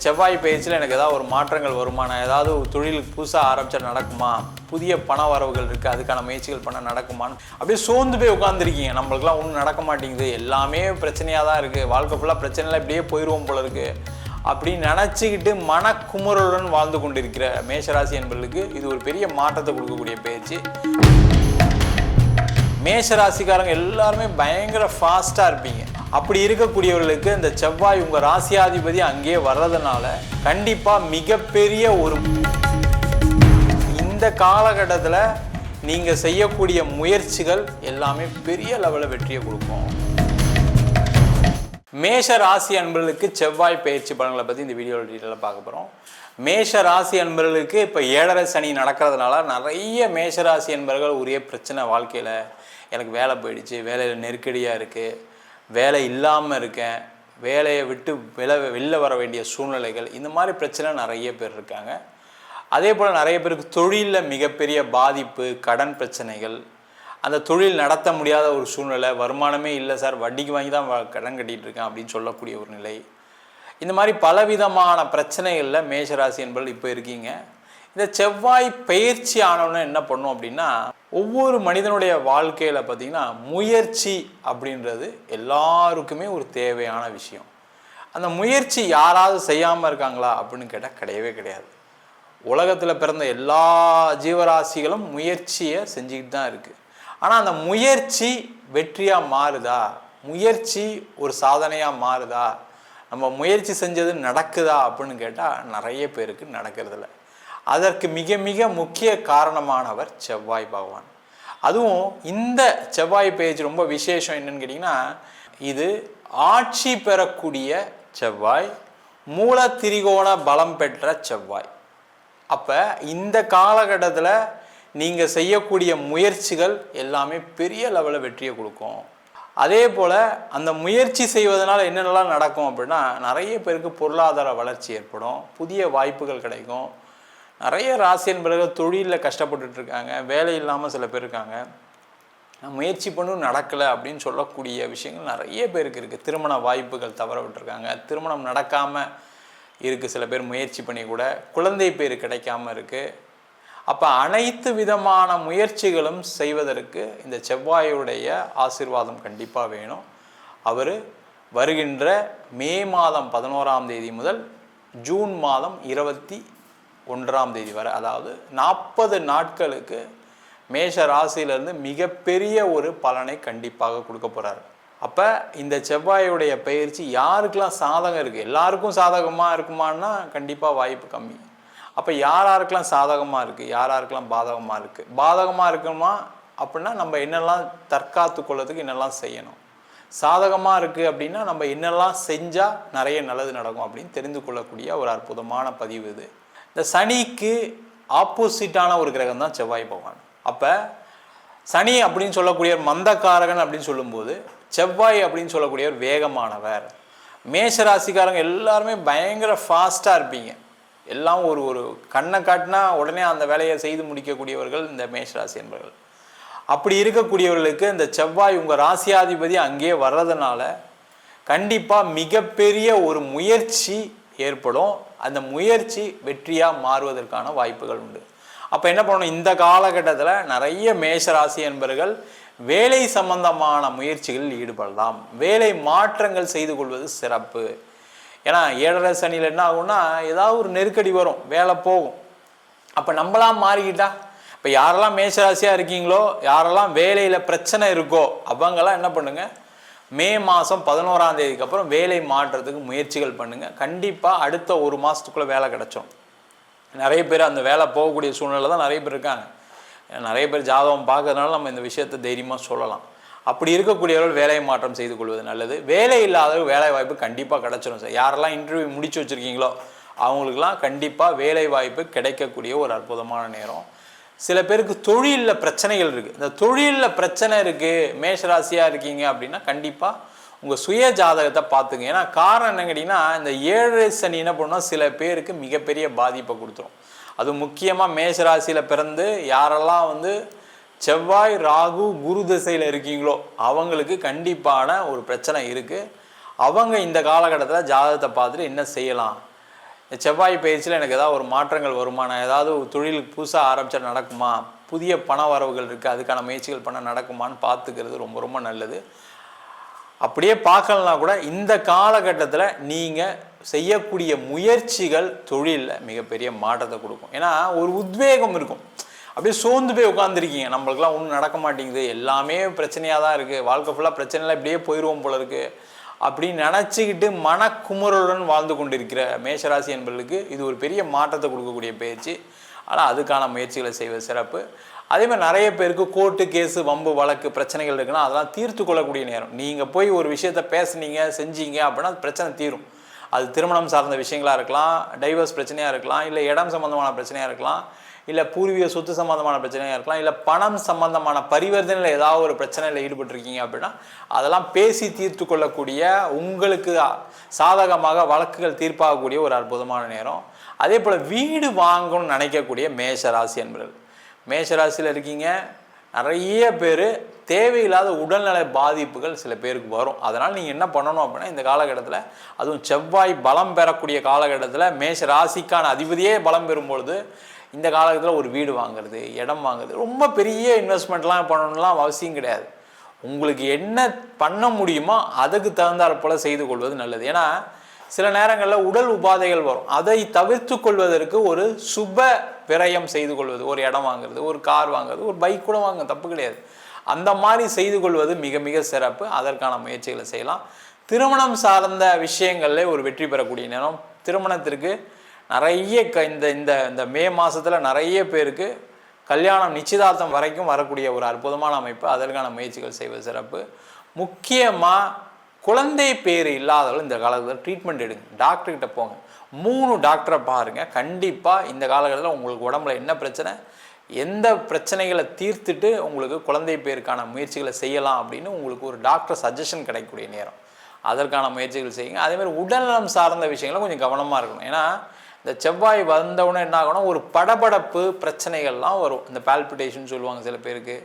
செவ்வாய் பயிற்சியில் எனக்கு ஏதாவது ஒரு மாற்றங்கள் வருமானா, ஏதாவது ஒரு தொழிலுக்கு புதுசாக ஆரம்பித்தா நடக்குமா, புதிய பண வரவுகள் இருக்குது அதுக்கான முயற்சிகள் பண்ண நடக்குமான்னு அப்படியே சோர்ந்து போய் உட்காந்துருக்கீங்க. நம்மளுக்குலாம் ஒன்றும் நடக்க மாட்டேங்குது, எல்லாமே பிரச்சனையாக தான் இருக்குது, வாழ்க்கை ஃபுல்லாக பிரச்சனைலாம் இப்படியே போயிடுவோம் போல இருக்குது அப்படின்னு நினச்சிக்கிட்டு மனக்குமுறலுடன் வாழ்ந்து கொண்டிருக்கிற மேஷராசி என்பவர்களுக்கு இது ஒரு பெரிய மாற்றத்தை கொடுக்கக்கூடிய பயிற்சி. மேஷராசிக்காரங்க எல்லாருமே பயங்கர ஃபாஸ்ட்டாக இருப்பீங்க. அப்படி இருக்கக்கூடியவர்களுக்கு இந்த செவ்வாய் உங்கள் ராசியாதிபதி அங்கேயே வர்றதுனால கண்டிப்பாக மிகப்பெரிய ஒரு இந்த காலகட்டத்தில் நீங்கள் செய்யக்கூடிய முயற்சிகள் எல்லாமே பெரிய லெவலில் வெற்றியை கொடுக்கும். மேஷ ராசி அன்பர்களுக்கு செவ்வாய் பயிற்சி பலன்களை பற்றி இந்த வீடியோவில் டீட்டெயிலாக பார்க்க போகிறோம். மேஷ ராசி அன்பர்களுக்கு இப்போ 7.5 சனி நடக்கிறதுனால நிறைய மேஷராசி அன்பர்கள் ஒரே பிரச்சனை வாழ்க்கையில். எனக்கு வேலை போயிடுச்சு, வேலையில் நெருக்கடியாக இருக்குது, வேலை இல்லாமல் இருக்கேன், வேலையை விட்டு வெளில வர வேண்டிய சூழ்நிலைகள், இந்த மாதிரி பிரச்சனை நிறைய பேர் இருக்காங்க. அதே போல் நிறைய பேருக்கு தொழிலில் மிகப்பெரிய பாதிப்பு, கடன் பிரச்சனைகள், அந்த தொழில் நடத்த முடியாத ஒரு சூழ்நிலை, வருமானமே இல்லை சார், வட்டிக்கு வாங்கி தான் கடன் கட்டிகிட்டு இருக்கேன் அப்படின்னு சொல்லக்கூடிய ஒரு நிலை. இந்த மாதிரி பலவிதமான பிரச்சனைகளில் மேஷராசி என்பது இப்போ இருக்கீங்க. இந்த செவ்வாய் பயிற்சி ஆனோன்னு என்ன பண்ணும் அப்படின்னா, ஒவ்வொரு மனிதனுடைய வாழ்க்கையில் பார்த்திங்கன்னா முயற்சி அப்படின்றது எல்லாருக்குமே ஒரு தேவையான விஷயம். அந்த முயற்சி யாராவது செய்யாமல் இருக்காங்களா அப்படின்னு கேட்டால் கிடையவே கிடையாது. உலகத்தில் பிறந்த எல்லா ஜீவராசிகளும் முயற்சியை செஞ்சுக்கிட்டு தான் இருக்குது. ஆனால் அந்த முயற்சி வெற்றியாக மாறுதா, முயற்சி ஒரு சாதனையாக மாறுதா, நம்ம முயற்சி செஞ்சது நடக்குதா அப்படின்னு கேட்டால் நிறைய பேருக்கு நடக்கிறதில்ல. அதற்கு மிக மிக முக்கிய காரணமானவர் செவ்வாய் பகவான். அதுவும் இந்த செவ்வாய் பயிற்சி ரொம்ப விசேஷம் என்னன்னு கேட்டிங்கன்னா, இது ஆட்சி பெறக்கூடிய செவ்வாய், மூல திரிகோண பலம் பெற்ற செவ்வாய். அப்போ இந்த காலகட்டத்தில் நீங்கள் செய்யக்கூடிய முயற்சிகள் எல்லாமே பெரிய லெவலில் வெற்றியை கொடுக்கும். அதே போல் அந்த முயற்சி செய்வதனால் என்னென்னலாம் நடக்கும் அப்படின்னா, நிறைய பேருக்கு பொருளாதார வளர்ச்சி ஏற்படும், புதிய வாய்ப்புகள் கிடைக்கும். நிறைய ராசி என்பவர்கள் தொழிலில் கஷ்டப்பட்டுட்ருக்காங்க, வேலை இல்லாமல் சில பேர் இருக்காங்க, முயற்சி பண்ணும் நடக்கலை அப்படின்னு சொல்லக்கூடிய விஷயங்கள் நிறைய பேருக்கு இருக்குது. திருமண வாய்ப்புகள் தவற விட்டுருக்காங்க, திருமணம் நடக்காமல் இருக்குது, சில பேர் முயற்சி பண்ணி கூட குழந்தை பேர் கிடைக்காம இருக்குது. அப்போ அனைத்து விதமான முயற்சிகளும் செய்வதற்கு இந்த செவ்வாயுடைய ஆசீர்வாதம் கண்டிப்பாக வேணும். அவர் வருகின்ற மே மாதம் 11ஆம் தேதி முதல் ஜூன் மாதம் 21ஆம் தேதி வரை, அதாவது 40 நாட்களுக்கு மேஷ ராசியிலிருந்து மிகப்பெரிய ஒரு பலனை கண்டிப்பாக கொடுக்க போகிறார். அப்போ இந்த செவ்வாயுடைய பயிற்சி யாருக்கெல்லாம் சாதகம் இருக்குது, எல்லாருக்கும் சாதகமாக இருக்குமான்னா கண்டிப்பாக வாய்ப்பு கம்மி. அப்போ யாருக்கெல்லாம் சாதகமாக இருக்குது, யாருக்கெல்லாம் பாதகமாக இருக்குது, பாதகமாக இருக்குமா அப்படின்னா நம்ம என்னெல்லாம் தற்காத்து கொள்றதுக்கு என்னெல்லாம் செய்யணும், சாதகமாக இருக்குது அப்படின்னா நம்ம என்னெல்லாம் செஞ்சால் நிறைய நல்லது நடக்கும் அப்படின்னு தெரிந்து கொள்ளக்கூடிய ஒரு அற்புதமான பதிவு இது. இந்த சனிக்கு ஆப்போசிட்டான ஒரு கிரகம் தான் செவ்வாய் பகவான். அப்போ சனி அப்படின்னு சொல்லக்கூடிய மந்தக்காரகன் அப்படின்னு சொல்லும்போது, செவ்வாய் அப்படின்னு சொல்லக்கூடியவர் வேகமானவர். மேஷராசிக்காரங்க எல்லாருமே பயங்கர ஃபாஸ்ட்டாக இருப்பீங்க. எல்லாம் ஒரு கண்ணை காட்டினா உடனே அந்த வேலையை செய்து முடிக்கக்கூடியவர்கள் இந்த மேஷராசி என்பவர்கள். அப்படி இருக்கக்கூடியவர்களுக்கு இந்த செவ்வாய் உங்கள் ராசியாதிபதி அங்கேயே வர்றதுனால கண்டிப்பாக மிகப்பெரிய ஒரு முயற்சி ஏற்படும். அந்த முயற்சி வெற்றியாக மாறுவதற்கான வாய்ப்புகள் உண்டு. அப்போ என்ன பண்ணணும், இந்த காலகட்டத்தில் நிறைய மேஷராசி என்பவர்கள் வேலை சம்பந்தமான முயற்சிகளில் ஈடுபடலாம். வேலை மாற்றங்கள் செய்து கொள்வது சிறப்பு. ஏன்னா 7.5 சனியில் என்ன ஆகும்னா, ஏதாவது ஒரு நெருக்கடி வரும், வேலை போகும். அப்போ நம்மளாம் மாறிக்கிட்டா, இப்போ யாரெல்லாம் மேஷராசியாக இருக்கீங்களோ, யாரெல்லாம் வேலையில் பிரச்சனை இருக்கோ அவங்கெல்லாம் என்ன பண்ணுங்கள், மே மாதம் 11ஆம் தேதிக்கு அப்புறம் வேலை மாற்றத்துக்கு முயற்சிகள் பண்ணுங்கள். கண்டிப்பாக அடுத்த 1 மாதத்துக்குள்ளே வேலை கிடச்சோம். நிறைய பேர் அந்த வேலை போகக்கூடிய சூழ்நிலை தான் நிறைய பேர் இருக்காங்க. நிறைய பேர் ஜாதகம் பார்க்கறதுனால நம்ம இந்த விஷயத்தை தைரியமாக சொல்லலாம். அப்படி இருக்கக்கூடியவர்கள் வேலை மாற்றம் செய்து கொள்வது நல்லது. வேலை இல்லாதவர்கள் வேலை வாய்ப்பு கண்டிப்பாக கிடச்சிடும் சார். யாரெல்லாம் இன்டர்வியூ முடிச்சு வச்சுருக்கீங்களோ அவங்களுக்கெல்லாம் கண்டிப்பாக வேலை வாய்ப்பு கிடைக்கக்கூடிய ஒரு அற்புதமான நேரம். சில பேருக்கு தொழிலில் பிரச்சனைகள் இருக்குது. இந்த தொழிலில் பிரச்சனை இருக்குது, மேஷராசியாக இருக்கீங்க அப்படின்னா கண்டிப்பாக உங்கள் சுய ஜாதகத்தை பார்த்துங்க. ஏன்னா காரணம் என்ன கேட்டிங்கன்னா, இந்த 7.5 சனி என்ன பண்ணால் சில பேருக்கு மிகப்பெரிய பாதிப்பை கொடுத்துரும். அது முக்கியமாக மேஷராசியில் பிறந்து யாரெல்லாம் செவ்வாய் ராகு குரு திசையில் இருக்கீங்களோ அவங்களுக்கு கண்டிப்பான ஒரு பிரச்சனை இருக்குது. அவங்க இந்த காலகட்டத்தில் ஜாதகத்தை பார்த்துட்டு என்ன செய்யலாம், செவ்வாய் பயிற்சியில் எனக்கு ஏதாவது ஒரு மாற்றங்கள் வருமா, நான் ஏதாவது தொழிலுக்கு புதுசாக ஆரம்பித்தா நடக்குமா, புதிய பண வரவுகள் இருக்குது அதுக்கான முயற்சிகள் பண்ண நடக்குமான்னு பார்த்துக்கிறது ரொம்ப ரொம்ப நல்லது. அப்படியே பார்க்கலனா கூட இந்த காலகட்டத்தில் நீங்கள் செய்யக்கூடிய முயற்சிகள் தொழிலில் மிகப்பெரிய மாற்றத்தை கொடுக்கும். ஏன்னா ஒரு உத்வேகம் இருக்கும். அப்படியே சோர்ந்து போய் உட்காந்துருக்கீங்க, நம்மளுக்குலாம் ஒன்றும் நடக்க மாட்டேங்குது, எல்லாமே பிரச்சனையாக தான் இருக்குது, வாழ்க்கை ஃபுல்லாக பிரச்சனைலாம் இப்படியே போயிடுவோம் போல இருக்குது அப்படின்னு நினச்சிக்கிட்டு மனக்குமுறலுடன் வாழ்ந்து கொண்டிருக்கிற மேஷராசி என்பவர்களுக்கு இது ஒரு பெரிய மாற்றத்தை கொடுக்கக்கூடிய பயிற்சி. ஆனால் அதுக்கான முயற்சிகளை செய்வது சிறப்பு. அதே மாதிரி நிறைய பேருக்கு கோர்ட்டு கேஸு வம்பு வழக்கு பிரச்சனைகள் இருக்குன்னா அதெல்லாம் தீர்த்து கொள்ளக்கூடிய நேரம். நீங்கள் போய் ஒரு விஷயத்த பேசுனீங்க செஞ்சீங்க அப்படின்னா அது பிரச்சனை தீரும். அது திருமணம் சார்ந்த விஷயங்களாக இருக்கலாம், டைவர்ஸ் பிரச்சனையாக இருக்கலாம், இல்லை இடம் சம்மந்தமான பிரச்சனையாக இருக்கலாம், இல்லை பூர்வீக சொத்து சம்மந்தமான பிரச்சனையாக இருக்கலாம், இல்லை பணம் சம்மந்தமான பரிவர்த்தனையில் ஏதாவது ஒரு பிரச்சனையில் ஈடுபட்டிருக்கீங்க அப்படின்னா அதெல்லாம் பேசி தீர்த்து கொள்ளக்கூடிய, உங்களுக்கு சாதகமாக வழக்குகள் தீர்ப்பாகக்கூடிய ஒரு அற்புதமான நேரம். அதே போல் வீடு வாங்கணும்னு நினைக்கக்கூடிய மேஷராசி என்பவர்கள், மேஷராசியில் இருக்கீங்க, நிறைய பேர் தேவையில்லாத உடல்நல பாதிப்புகள் சில பேருக்கு வரும். அதனால் நீங்கள் என்ன பண்ணணும் அப்படின்னா இந்த காலகட்டத்தில், அதுவும் செவ்வாய் பலம் பெறக்கூடிய காலகட்டத்தில், மேஷ ராசிக்கான அதிபதியே பலம் பெறும்பொழுது இந்த காலகட்டத்தில் ஒரு வீடு வாங்குறது, இடம் வாங்குறது, ரொம்ப பெரிய இன்வெஸ்ட்மெண்ட்லாம் பண்ணணும்லாம் அவசியம் கிடையாது. உங்களுக்கு என்ன பண்ண முடியுமோ அதுக்கு தகுந்தாற் போல் செய்து கொள்வது நல்லது. ஏன்னா சில நேரங்களில் உடல் உபாதைகள் வரும், அதை தவிர்த்து கொள்வதற்கு ஒரு சுப விரயம் செய்து கொள்வது, ஒரு இடம் வாங்குறது, ஒரு கார் வாங்குறது, ஒரு பைக் கூட வாங்க தப்பு கிடையாது, அந்த மாதிரி செய்து கொள்வது மிக மிக சிறப்பு. அதற்கான முயற்சிகளை செய்யலாம். திருமணம் சார்ந்த விஷயங்களில் ஒரு வெற்றி பெறக்கூடிய நேரம். திருமணத்திற்கு நிறைய இந்த இந்த இந்த மே மாதத்தில் நிறைய பேருக்கு கல்யாணம் நிச்சயதார்த்தம் வரைக்கும் வரக்கூடிய ஒரு அற்புதமான அமைப்பு. அதற்கான முயற்சிகள் செய்வது சிறப்பு. முக்கியமாக குழந்தை பேர் இல்லாதவர்கள் இந்த காலகட்டத்தில் ட்ரீட்மெண்ட் எடுங்க, டாக்டர்கிட்ட போங்க, 3 டாக்டரை பாருங்கள். கண்டிப்பாக இந்த காலகட்டத்தில் உங்களுக்கு உடம்புல என்ன பிரச்சனை, எந்த பிரச்சனைகளை தீர்த்துட்டு உங்களுக்கு குழந்தை பேருக்கான முயற்சிகளை செய்யலாம் அப்படின்னு உங்களுக்கு ஒரு டாக்டர் சஜஷன் கிடைக்கக்கூடிய நேரம். அதற்கான முயற்சிகள் செய்யுங்க. அதேமாதிரி உடல்நலம் சார்ந்த விஷயங்களும் கொஞ்சம் கவனமாக இருக்கணும். ஏன்னா இந்த செவ்வாய் வந்தவுடனே என்ன ஆகணும், ஒரு படபடப்பு பிரச்சனைகள்லாம் வரும். இந்த பால்பிட்டேஷன் சொல்லுவாங்க சில பேருக்கு.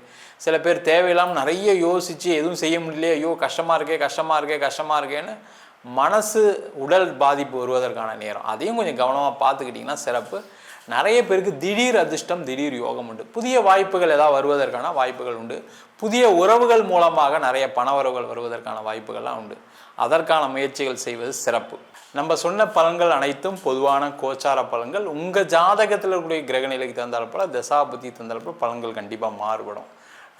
சில பேர் தேவையில்லாமல் நிறைய யோசித்து எதுவும் செய்ய முடியலையே, ஐயோ கஷ்டமாக இருக்கேன்னு மனசு உடல் பாதிப்பு வருவதற்கான நேரம். அதையும் கொஞ்சம் கவனமாக பார்த்துக்கிட்டிங்கன்னா சிறப்பு. நிறைய பேருக்கு திடீர் அதிர்ஷ்டம், திடீர் யோகம் உண்டு. புதிய வாய்ப்புகள் ஏதாவது வருவதற்கான வாய்ப்புகள் உண்டு. புதிய உறவுகள் மூலமாக நிறைய பணவரவுகள் வருவதற்கான வாய்ப்புகள்லாம் உண்டு. அதற்கான முயற்சிகள் செய்வது சிறப்பு. நம்ம சொன்ன பலன்கள் அனைத்தும் பொதுவான கோச்சார பலன்கள். உங்கள் ஜாதகத்தில் இருக்கக்கூடிய கிரகநிலைக்கு தந்தால் போல், தசாபுத்தி தந்தால் போல் பலன்கள் கண்டிப்பாக மாறுபடும்.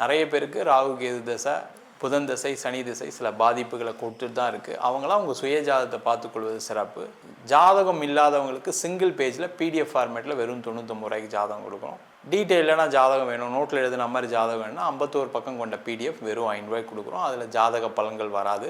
நிறைய பேருக்கு ராகு கேது தசை, புதன் திசை, சனி திசை சில பாதிப்புகளை கொடுத்துட்டு தான் இருக்குது. அவங்களாம் உங்கள் சுய ஜாதகத்தை பார்த்துக்கொள்வது சிறப்பு. ஜாதகம் இல்லாதவங்களுக்கு சிங்கிள் பேஜில் PDF ஃபார்மேட்டில் வெறும் 99 ரூபாய்க்கு ஜாதகம் கொடுக்கணும். டீட்டெயிலான ஜாதகம் வேணும், நோட்டில் எழுதுன மாதிரி ஜாதகம் வேணும்னா 51 பக்கம் கொண்ட PDF வெறும் 5 ரூபாய்க்கு கொடுக்குறோம். அதில் ஜாதக பலன்கள் வராது.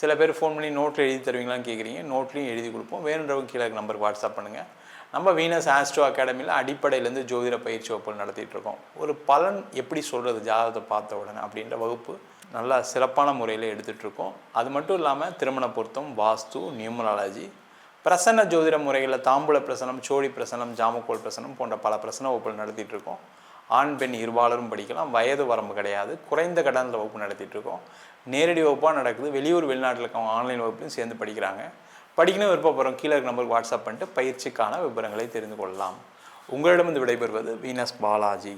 சில பேர் ஃபோன் பண்ணி நோட்டில் எழுதி தருவீங்களான்னு கேட்குறீங்க, நோட்லையும் எழுதி கொடுப்போம். வேணுன்றவங்க கீழே நம்பருக்கு வாட்ஸ்அப் பண்ணுங்கள். நம்ம வீனஸ் ஆஸ்ட்ரோ அகாடமியில் அடிப்படையிலேருந்து ஜோதிட பயிற்சி வகுப்புகள் நடத்திட்டுருக்கோம். ஒரு பலன் எப்படி சொல்கிறது ஜாதகத்தை பார்த்த உடனே அப்படின்ற வகுப்பு நல்லா சிறப்பான முறையில் எடுத்துகிட்ருக்கோம். அது மட்டும் இல்லாமல் திருமண பொருத்தம், வாஸ்து, நியூமராலஜி, பிரசன்ன ஜோதிட முறைகளில் தாம்பூல பிரசனம், சோழி பிரசனம், ஜாமக்கோல் பிரசனம் போன்ற பல பிரசன வகுப்புகள் நடத்திட்டுருக்கோம். ஆண் பெண் இருபாலரும் படிக்கலாம், வயது வரம்பு கிடையாது. குறைந்த கடனில் வகுப்பு நடத்திட்டுருக்கோம். நேரடி வகுப்பாக நடக்குது. வெளியூர் வெளிநாட்டில் இருக்கவங்க ஆன்லைன் வகுப்புலையும் சேர்ந்து படிக்கிறாங்க. படிக்கணும் விருப்பப்படுறோம், கீழே நம்பருக்கு வாட்ஸ்அப் பண்ணிட்டு பயிற்சிக்கான விவரங்களை தெரிந்து கொள்ளலாம். உங்களிடமிருந்து விடைபெறுவது வீனஸ் பாலாஜி.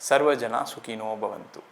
சர்வஜனா சுகினோ பவந்து.